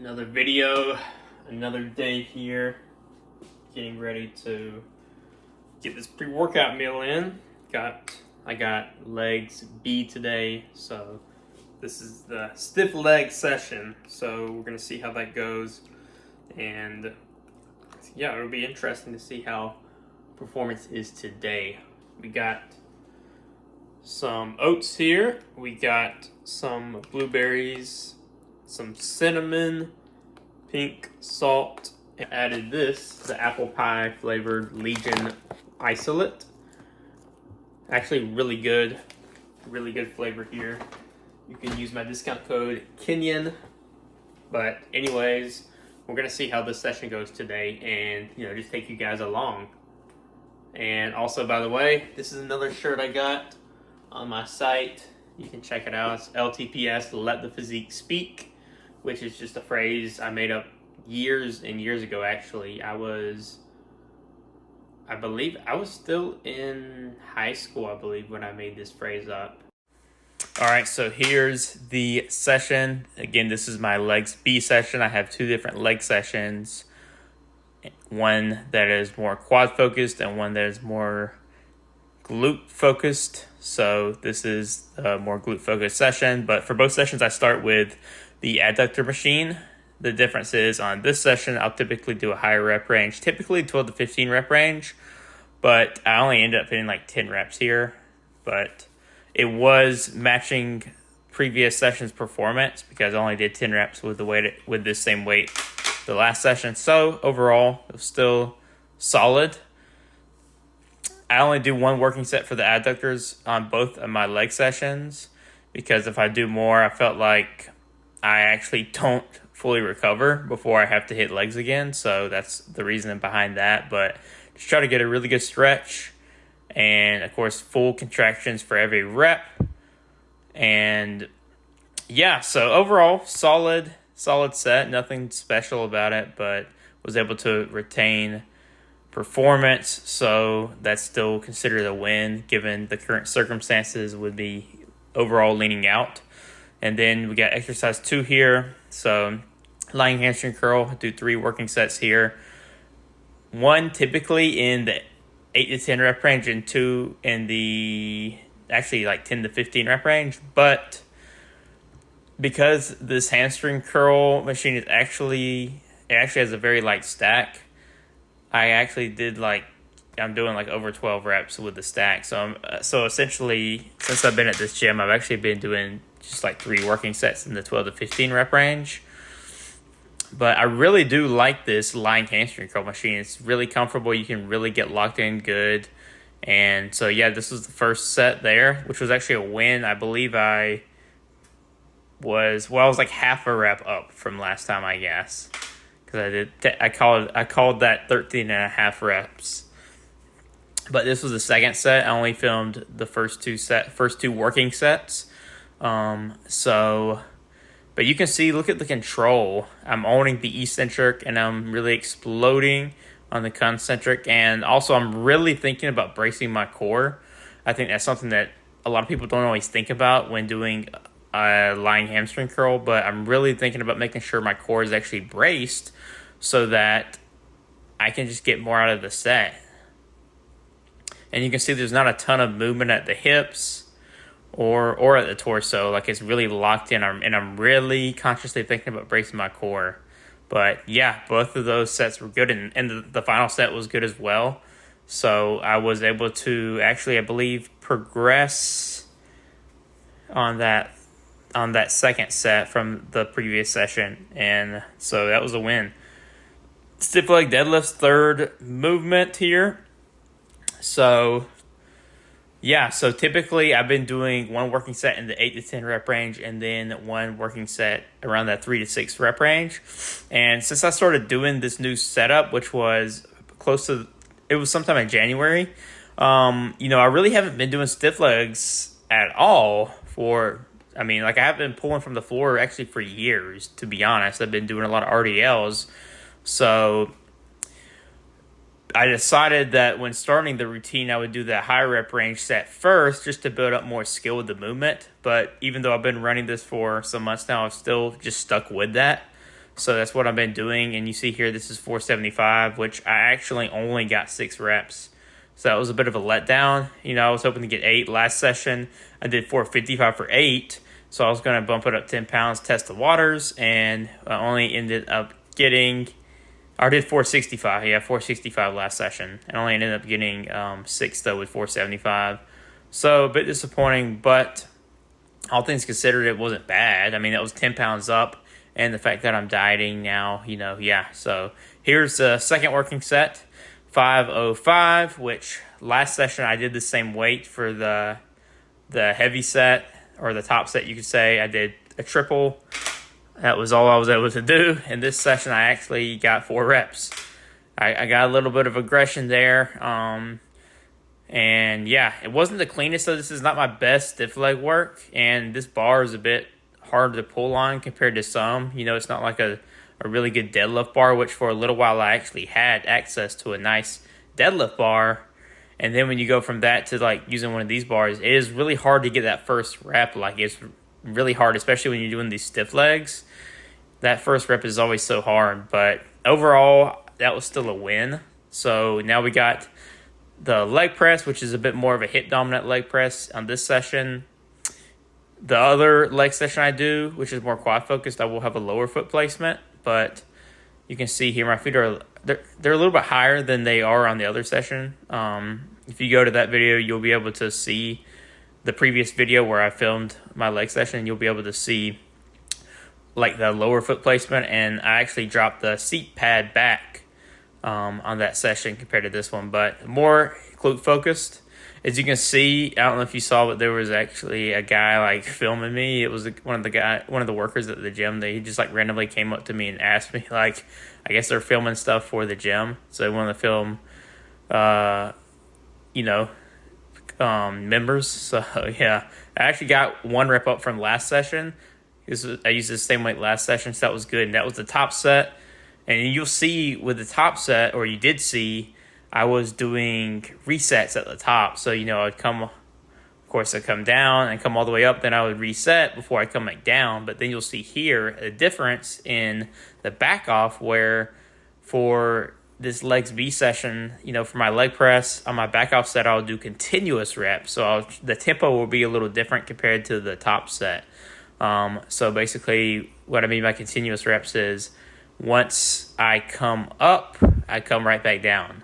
Another video, another day here, getting ready to get this pre-workout meal in. I got legs B today, so this is the stiff leg session. So we're gonna see how that goes, and yeah, it'll be interesting to see how performance is today. We got some oats here, we got some blueberries, some cinnamon, pink salt. I added this, the apple pie flavored Legion isolate. Actually really good flavor here. You can use my discount code Kenyan. But anyways, we're gonna see how this session goes today and just take you guys along. And also, by the way, this is another shirt I got on my site. You can check it out. It's LTPS, Let the Physique Speak, which is just a phrase I made up years and years ago. Actually, I believe I was still in high school, I believe, when I made this phrase up. All right, so here's the session. Again, this is my legs B session. I have two different leg sessions. One that is more quad focused and one that is more glute focused. So this is a more glute focused session, but for both sessions I start with the Adductor Machine. The difference is on this session I'll typically do a higher rep range, typically 12 to 15 rep range, but I only ended up hitting like 10 reps here. But it was matching previous session's performance because I only did 10 reps with this same weight the last session. So overall it was still solid. I only do one working set for the adductors on both of my leg sessions because if I do more, I felt like I actually don't fully recover before I have to hit legs again. So that's the reason behind that. But just try to get a really good stretch and, of course, full contractions for every rep. And yeah, so overall, solid set. Nothing special about it, but was able to retain performance, so that's still considered a win given the current circumstances. Would be overall leaning out. And then we got exercise 2 here. So lying hamstring curl, do 3 working sets here. 1 typically in the 8 to 10 rep range and 2 in the actually like 10 to 15 rep range. But because this hamstring curl machine is actually has a very light stack, I actually did I'm doing over 12 reps with the stack. So essentially, since I've been at this gym, I've actually been doing just 3 working sets in the 12 to 15 rep range. But I really do like this lying hamstring curl machine. It's really comfortable. You can really get locked in good. And so yeah, this was the first set there, which was actually a win. I believe I was like half a rep up from last time, I guess. Because I called that 13 and a half reps. But this was the second set. I only filmed the first two working sets. But you can see, look at the control. I'm owning the eccentric and I'm really exploding on the concentric. And also I'm really thinking about bracing my core. I think that's something that a lot of people don't always think about when doing lying hamstring curl, but I'm really thinking about making sure my core is actually braced so that I can just get more out of the set. And you can see there's not a ton of movement at the hips or at the torso. It's really locked in, and I'm really consciously thinking about bracing my core. But yeah, both of those sets were good, and the final set was good as well. So I was able to actually, I believe, progress on that second set from the previous session, and so that was a win. Stiff leg deadlift's third movement here. So yeah, so typically I've been doing one working set in the 8 to 10 rep range and then one working set around that 3 to 6 rep range. And since I started doing this new setup, which was it was sometime in January, I really haven't been doing stiff legs at all I haven't been pulling from the floor actually for years, to be honest. I've been doing a lot of RDLs. So I decided that when starting the routine, I would do that high rep range set first just to build up more skill with the movement. But even though I've been running this for some months now, I've still just stuck with that. So that's what I've been doing. And you see here, this is 475, which I actually only got 6 reps. So that was a bit of a letdown. You know, I was hoping to get 8 last session. I did 455 for 8. So I was going to bump it up 10 pounds, test the waters. And I only ended up getting, I did 465. Yeah, 465 last session. And only ended up getting 6 though with 475. So a bit disappointing, but all things considered, it wasn't bad. I mean, that was 10 pounds up. And the fact that I'm dieting now, you know, yeah. So here's the second working set, 505, which last session I did the same weight for the heavy set, or the top set, you could say. I did a triple. That was all I was able to do. And this session, I actually got 4 reps. I got a little bit of aggression there. And yeah, it wasn't the cleanest, so this is not my best stiff leg work. And this bar is a bit hard to pull on compared to some. You know, it's not like a really good deadlift bar, which for a little while I actually had access to a nice deadlift bar. And then when you go from that to like using one of these bars, it is really hard to get that first rep. Like, it's really hard, especially when you're doing these stiff legs. That first rep is always so hard. But overall, that was still a win. So now we got the leg press, which is a bit more of a hip dominant leg press on this session. The other leg session I do, which is more quad focused, I will have a lower foot placement, but you can see here my feet are they're a little bit higher than they are on the other session. If you go to that video, you'll be able to see the previous video where I filmed my leg session. You'll be able to see like the lower foot placement, and I actually dropped the seat pad back on that session compared to this one, but more glute focused. As you can see, I don't know if you saw, but there was actually a guy like filming me. It was one of the workers at the gym. He just like randomly came up to me and asked me, like, I guess they're filming stuff for the gym, so they want to film, members. So yeah, I actually got 1 rep up from last session. I used the same weight last session, so that was good. And that was the top set. And you'll see with the top set, or you did see, I was doing resets at the top. So, you know, I'd come down and come all the way up. Then I would reset before I come back down. But then you'll see here a difference in the back off, where for this legs B session, you know, for my leg press, on my back off set, I'll do continuous reps. So the tempo will be a little different compared to the top set. So basically what I mean by continuous reps is once I come up, I come right back down.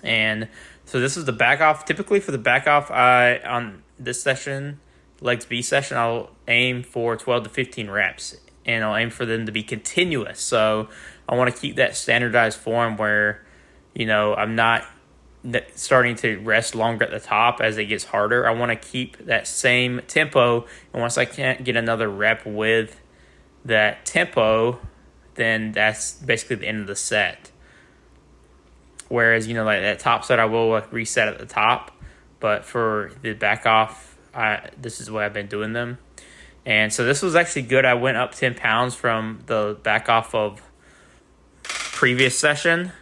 And so this is the back off. Typically for the back off, on this session, legs B session, I'll aim for 12 to 15 reps, and I'll aim for them to be continuous. So I want to keep that standardized form where, you know, I'm not starting to rest longer at the top as it gets harder. I want to keep that same tempo, and once I can't get another rep with that tempo, then that's basically the end of the set. Whereas, you know, like that top set, I will like reset at the top. But for the back off, this is what I've been doing them. And so this was actually good. I went up 10 pounds from the back off of previous session.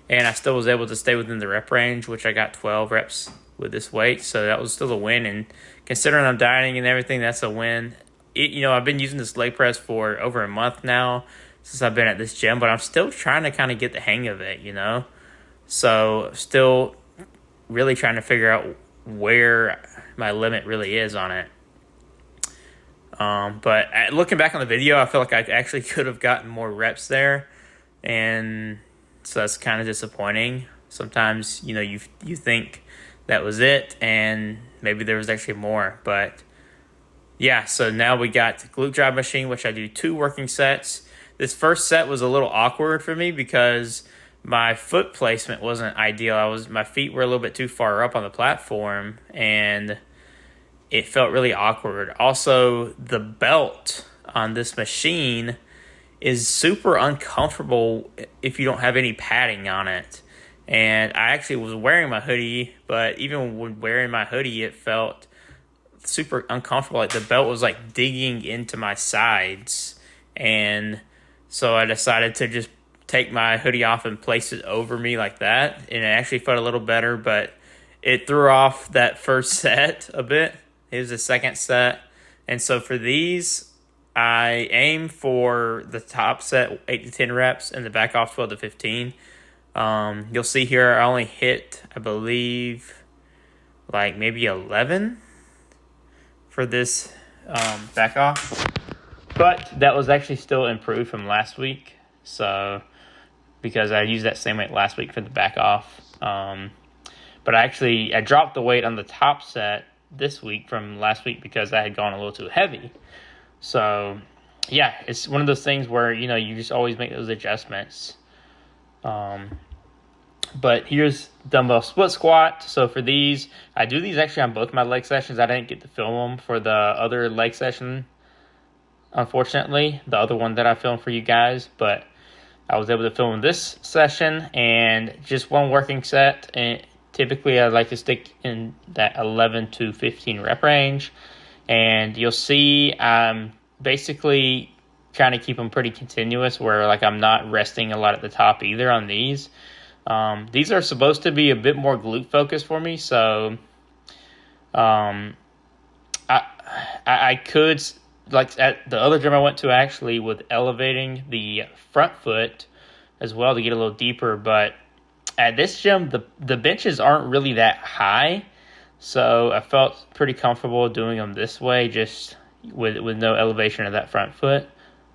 And I still was able to stay within the rep range, which I got 12 reps with this weight. So that was still a win. And considering I'm dieting and everything, that's a win. I've been using this leg press for over a month now since I've been at this gym. But I'm still trying to kind of get the hang of it, you know. So still really trying to figure out where my limit really is on it. But looking back on the video, I feel like I actually could have gotten more reps there. And so that's kind of disappointing. Sometimes, you know, you think that was it, and maybe there was actually more. But yeah, so now we got the Glute Drive machine, which I do 2 working sets. This first set was a little awkward for me because my foot placement wasn't ideal. My feet were a little bit too far up on the platform, and it felt really awkward. Also, the belt on this machine is super uncomfortable if you don't have any padding on it. And I actually was wearing my hoodie, but even when wearing my hoodie, it felt super uncomfortable. Like the belt was like digging into my sides. And so I decided to just take my hoodie off and place it over me like that. And it actually felt a little better, but it threw off that first set a bit. It was the second set. And so for these, I aim for the top set 8 to 10 reps and the back off 12 to 15. You'll see here I only hit, I believe, like maybe 11 for this back off. But that was actually still improved from last week. So, because I used that same weight last week for the back off. But I dropped the weight on the top set this week from last week because I had gone a little too heavy. So, yeah, it's one of those things where, you just always make those adjustments. But here's dumbbell split squat. So for these, I do these actually on both my leg sessions. I didn't get to film them for the other leg session, unfortunately, the other one that I filmed for you guys. But I was able to film this session and just one working set. And typically, I like to stick in that 11 to 15 rep range. And you'll see I'm basically trying to keep them pretty continuous where like I'm not resting a lot at the top either on these. These are supposed to be a bit more glute focused for me, so I could, like at the other gym I went to actually, with elevating the front foot as well to get a little deeper, but at this gym the benches aren't really that high, so I felt pretty comfortable doing them this way, just with no elevation of that front foot.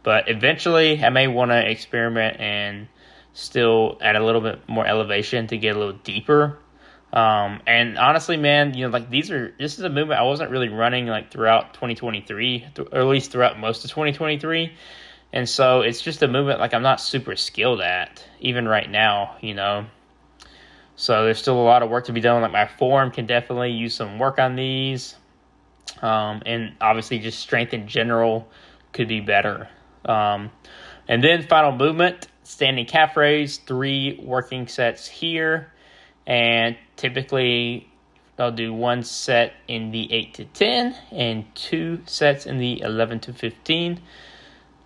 But eventually I may want to experiment and still add a little bit more elevation to get a little deeper. And honestly, man, this is a movement I wasn't really running like throughout 2023, or at least throughout most of 2023. And so it's just a movement like I'm not super skilled at, even right now, So there's still a lot of work to be done. Like my form can definitely use some work on these. And obviously just strength in general could be better. And then final movement, standing calf raise, 3 working sets here. And typically I'll do 1 set in the 8 to 10 and 2 sets in the 11 to 15.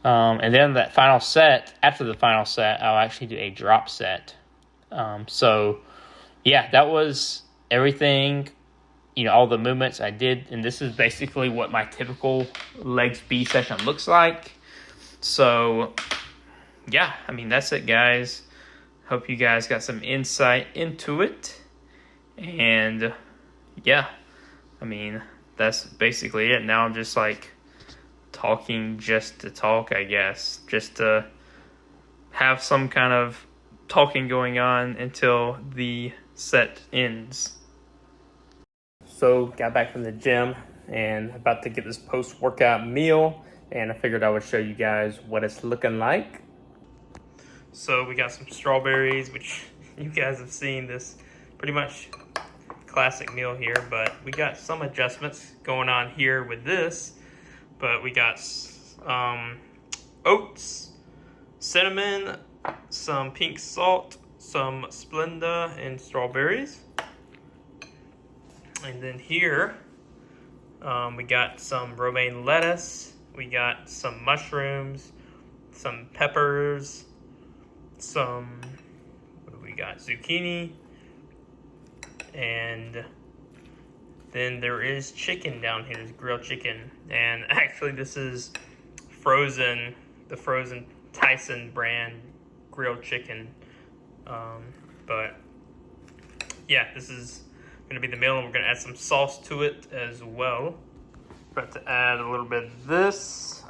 And then that final set, after the final set, I'll actually do a drop set. So yeah, that was everything, all the movements I did. And this is basically what my typical legs B session looks like. So yeah, that's it, guys. Hope you guys got some insight into it. And yeah, that's basically it. Now I'm just like talking just to talk, I guess. Just to have some kind of talking going on until the set ends. So got back from the gym and about to get this post-workout meal. And I figured I would show you guys what it's looking like. So we got some strawberries, which you guys have seen this pretty much classic meal here, but we got some adjustments going on here with this. But we got oats, cinnamon, some pink salt, some Splenda, and strawberries. And then here we got some romaine lettuce. We got some mushrooms, some peppers, we got zucchini, and then there is chicken down here. There's grilled chicken, and actually this is the frozen Tyson brand grilled chicken. But yeah, this is going to be the meal, and we're going to add some sauce to it as well. About to add a little bit of this,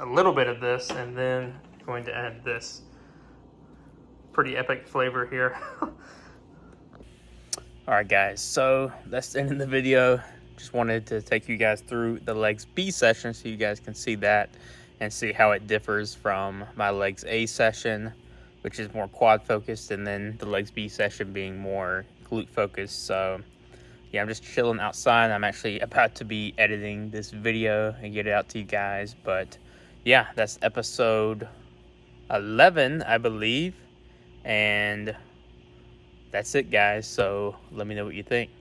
and then going to add this. Pretty epic flavor here. Alright guys, so that's the end of the video. Just wanted to take you guys through the legs B session so you guys can see that and see how it differs from my legs A session, which is more quad focused, and then the legs B session being more glute focused. So yeah, I'm just chilling outside. I'm actually about to be editing this video and get it out to you guys. But yeah, that's episode 11, I believe. And that's it, guys. So let me know what you think.